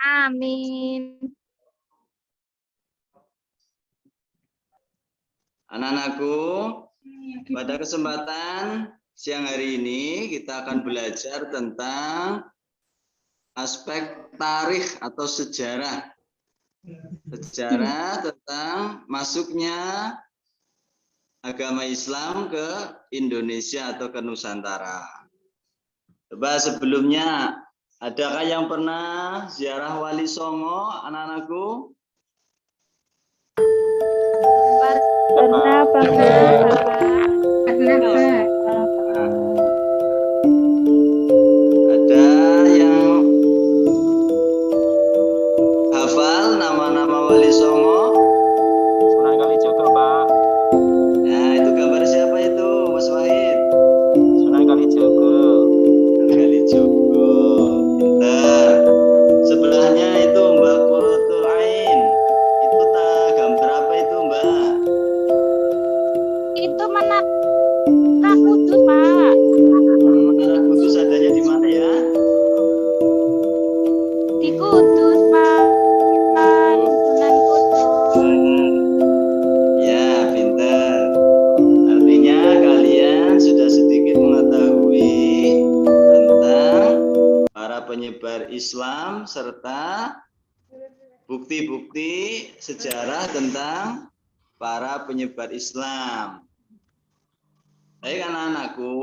Amin. Anak-anakku, pada kesempatan siang hari ini kita akan belajar tentang aspek tarikh atau sejarah. Sejarah tentang masuknya agama Islam ke Indonesia atau ke Nusantara. Coba sebelumnya, adakah yang pernah ziarah Wali Songo, anak-anakku? Pernah, Pak. Ada yang hafal nama-nama Wali Songo? Sunan Kalijogo, Pak. Nah, itu gambar siapa itu, Mas Wahid? Sunan Kalijogo. Sunan Kalijogo, pintar. Sebelahnya itu Mbak Qurratul Ain. Itu gambar apa itu, Mbak? Itu Menara Kudus, Pak. Menara Kudus adanya di mana ya? Di Kudus, Pak. Sunan Kudus. Ya, pintar. Artinya kalian sudah sedikit mengetahui tentang para penyebar Islam serta bukti-bukti sejarah tentang para penyebar Islam. Baik anak-anakku,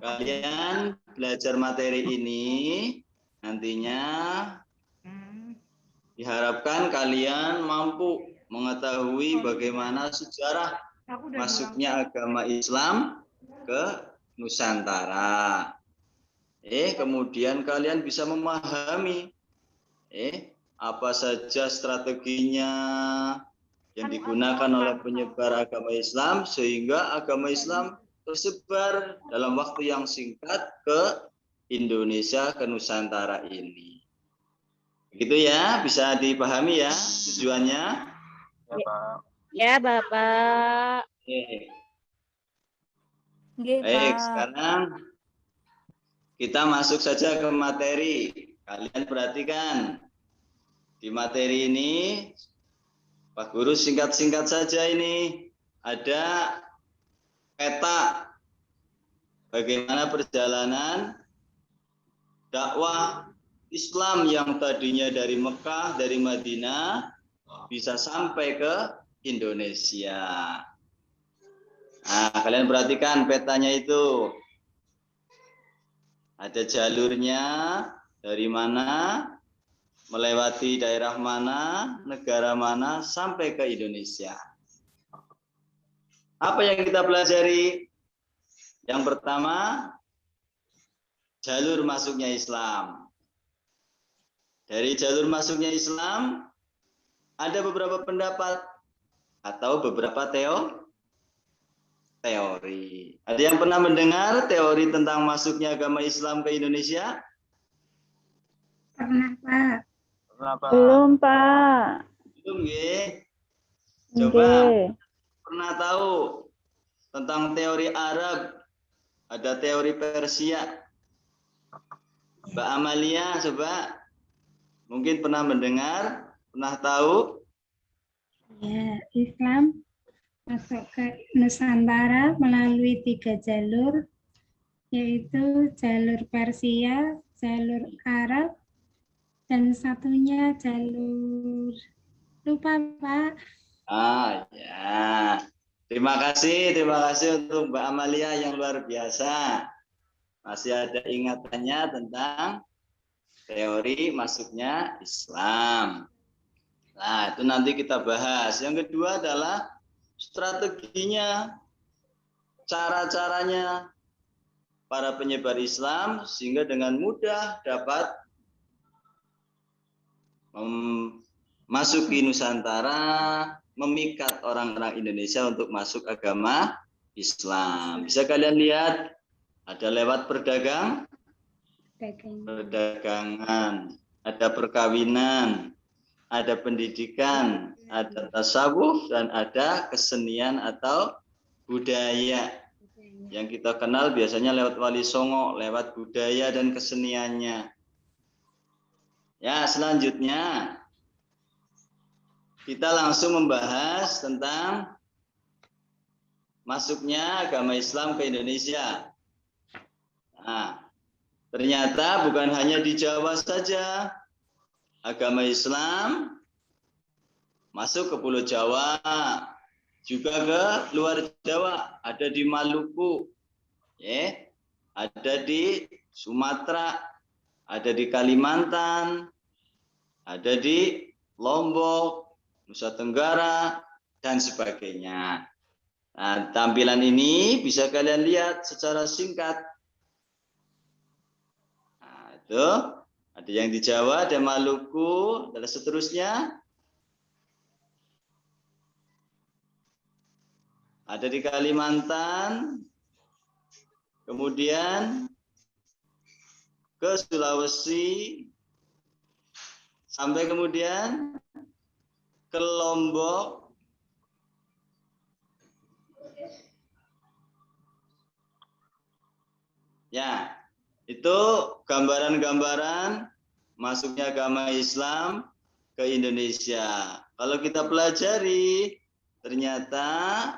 kalian belajar materi ini nantinya diharapkan kalian mampu mengetahui bagaimana sejarah masuknya agama Islam ke Nusantara. Kemudian kalian bisa memahami apa saja strateginya yang digunakan oleh penyebar agama Islam sehingga agama Islam tersebar dalam waktu yang singkat ke Indonesia, ke Nusantara ini. Begitu ya, bisa dipahami ya tujuannya? Ya, Pak. Ya, Bapak. Baik, sekarang kita masuk saja ke materi. Kalian perhatikan di materi ini, Pak Guru singkat-singkat saja ini. Ada peta bagaimana perjalanan dakwah Islam yang tadinya dari Mekah, dari Madinah, bisa sampai ke Indonesia. Nah, kalian perhatikan petanya itu. Ada jalurnya dari mana, melewati daerah mana, negara mana, sampai ke Indonesia. Apa yang kita pelajari? Yang pertama, jalur masuknya Islam. Dari jalur masuknya Islam, ada beberapa pendapat atau beberapa teori. Ada yang pernah mendengar teori tentang masuknya agama Islam ke Indonesia? Pernah, Pak. Pernah, Pak. Belum, Pak. Belum, nggih. Coba Nggih. pernah tahu tentang teori Arab, ada teori Persia. Mbak Amalia, coba mungkin pernah mendengar, pernah tahu? Ya, Islam masuk ke Nusantara melalui 3 jalur, yaitu jalur Persia, jalur Arab, dan satunya jalur lupa, Pak. Ya. Terima kasih untuk Mbak Amalia yang luar biasa. Masih ada ingatannya tentang teori masuknya Islam. Nah, itu nanti kita bahas. Yang kedua adalah strateginya, cara-caranya para penyebar Islam sehingga dengan mudah dapat memasuki Nusantara, memikat orang-orang Indonesia untuk masuk agama Islam. Bisa kalian lihat, ada lewat perdagangan, ada perkawinan, ada pendidikan, ada tasawuf, dan ada kesenian atau budaya. Yang kita kenal biasanya lewat Wali Songo, lewat budaya dan keseniannya. Ya, selanjutnya kita langsung membahas tentang masuknya agama Islam ke Indonesia. Nah, ternyata bukan hanya di Jawa saja agama Islam masuk ke Pulau Jawa, juga ke luar Jawa, ada di Maluku, ya, ada di Sumatera, ada di Kalimantan, ada di Lombok, Nusa Tenggara, dan sebagainya. Nah, tampilan ini bisa kalian lihat secara singkat. Nah, itu ada yang di Jawa, ada Maluku, dan seterusnya. Ada di Kalimantan, kemudian ke Sulawesi, sampai kemudian ke Lombok, ya, itu gambaran-gambaran masuknya agama Islam ke Indonesia. Kalau kita pelajari, ternyata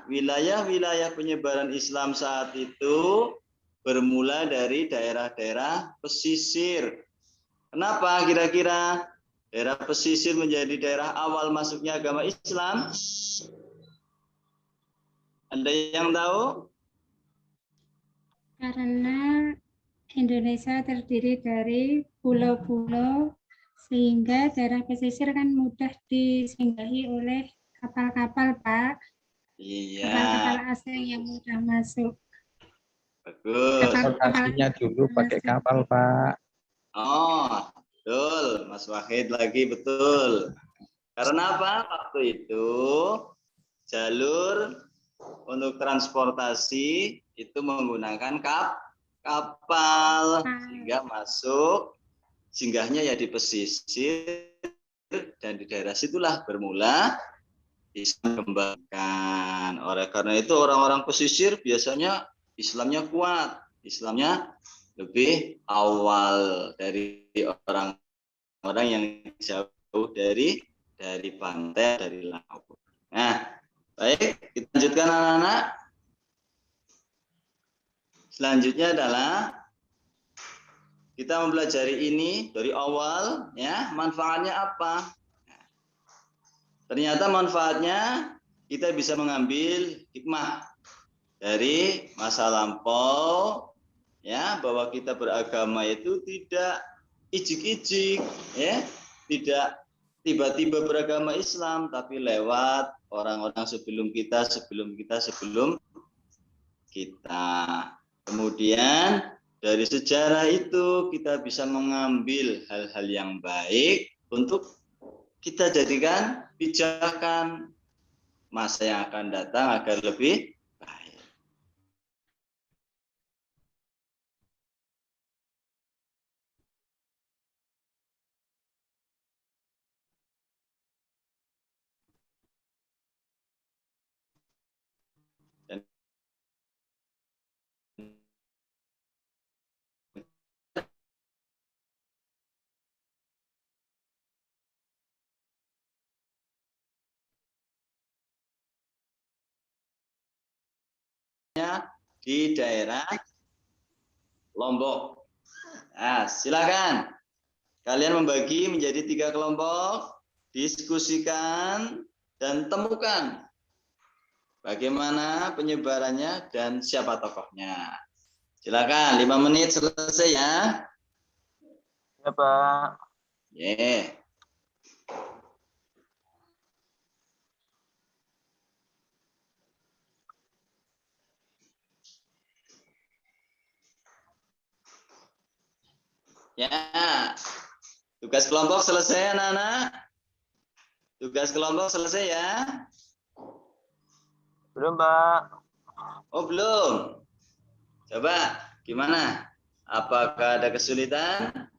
wilayah-wilayah penyebaran Islam saat itu bermula dari daerah-daerah pesisir. Kenapa kira-kira daerah pesisir menjadi daerah awal masuknya agama Islam? Ada yang tahu? Karena Indonesia terdiri dari pulau-pulau, sehingga daerah pesisir kan mudah disinggahi oleh kapal-kapal, Pak. Iya, Kapal-kapal asing yang mudah masuk. bagus. Transportasinya dulu pakai kapal, Pak. Oh, betul, Mas Wahid lagi betul. Karena apa? Waktu itu jalur untuk transportasi itu menggunakan kapal, sehingga masuk singgahnya ya di pesisir, dan di daerah situlah bermula Islam dikembangkan. Oleh karena itu orang-orang pesisir biasanya Islamnya kuat, Islamnya lebih awal dari orang-orang yang jauh dari pantai, dari laut. Nah, baik, kita lanjutkan anak-anak. Selanjutnya adalah kita mempelajari ini dari awal, ya, manfaatnya apa? Ternyata manfaatnya kita bisa mengambil hikmah dari masa lampau, ya, bahwa kita beragama itu tidak ijik-ijik, ya, tidak tiba-tiba beragama Islam, tapi lewat orang-orang sebelum kita. Kemudian dari sejarah itu kita bisa mengambil hal-hal yang baik untuk kita jadikan pijakan masa yang akan datang agar lebih baik. Dan di daerah Lombok. Nah, silakan kalian membagi menjadi 3 kelompok, diskusikan dan temukan bagaimana penyebarannya dan siapa tokohnya. Silakan, 5 menit selesai ya. Ya, Pak. Yeah. Ya, tugas kelompok selesai anak-anak. Tugas kelompok selesai ya. Belum, Pak. Oh belum. Coba gimana? Apakah ada kesulitan?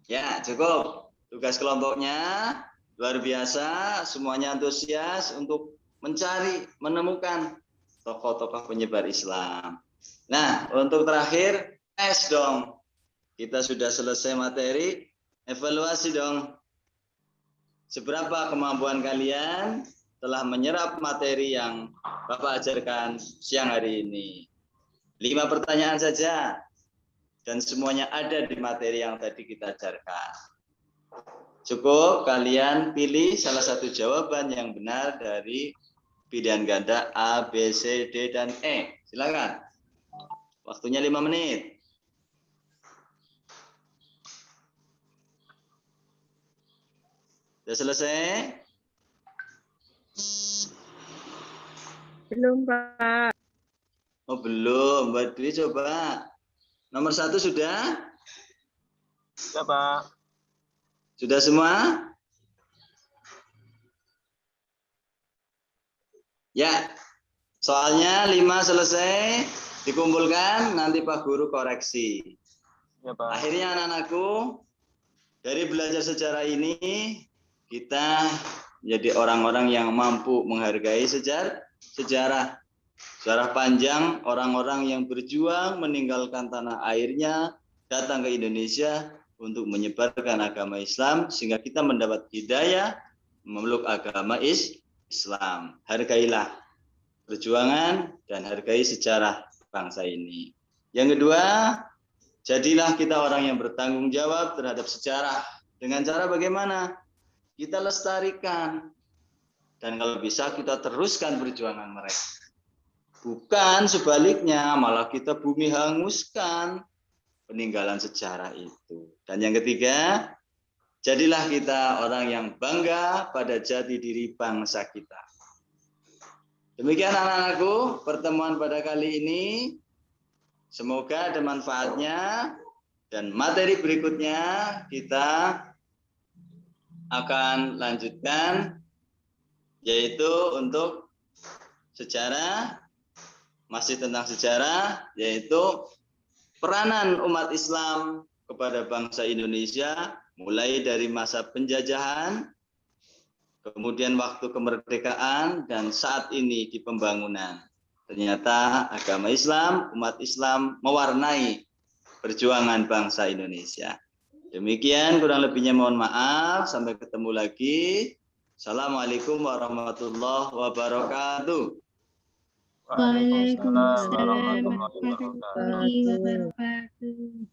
Ya cukup. Tugas kelompoknya luar biasa. Semuanya antusias untuk mencari, menemukan tokoh-tokoh penyebar Islam. Nah, untuk terakhir, tes dong. Kita sudah selesai materi, evaluasi dong. Seberapa kemampuan kalian telah menyerap materi yang Bapak ajarkan siang hari ini? 5 pertanyaan saja. Dan semuanya ada di materi yang tadi kita ajarkan. Cukup kalian pilih salah satu jawaban yang benar dari pilihan ganda A, B, C, D, dan E. Silakan. Waktunya 5 menit. Sudah selesai? Belum, Pak. Oh belum. Mbak Dwi coba. Nomor 1 sudah? Ya, Pak. Sudah semua? Ya. Soalnya 5 selesai. Dikumpulkan, nanti Pak Guru koreksi. Ya, Pak. Akhirnya anak-anakku, dari belajar sejarah ini, kita menjadi orang-orang yang mampu menghargai sejarah. Sejarah panjang, orang-orang yang berjuang meninggalkan tanah airnya, datang ke Indonesia untuk menyebarkan agama Islam, sehingga kita mendapat hidayah memeluk agama Islam. Hargailah perjuangan dan hargai sejarah bangsa ini. Yang kedua, jadilah kita orang yang bertanggung jawab terhadap sejarah. Dengan cara bagaimana? Kita lestarikan. Dan kalau bisa kita teruskan perjuangan mereka. Bukan sebaliknya, malah kita bumi hanguskan peninggalan sejarah itu. Dan yang ketiga, jadilah kita orang yang bangga pada jati diri bangsa kita. Demikian anak-anakku, pertemuan pada kali ini. Semoga ada manfaatnya. Dan materi berikutnya kita akan lanjutkan, yaitu untuk sejarah. Masih tentang sejarah, yaitu peranan umat Islam kepada bangsa Indonesia, mulai dari masa penjajahan, kemudian waktu kemerdekaan, dan saat ini di pembangunan. Ternyata agama Islam, umat Islam mewarnai perjuangan bangsa Indonesia. Demikian, kurang lebihnya mohon maaf. Sampai ketemu lagi. Assalamualaikum warahmatullahi wabarakatuh. Waalaikumsalam warahmatullahi wabarakatuh.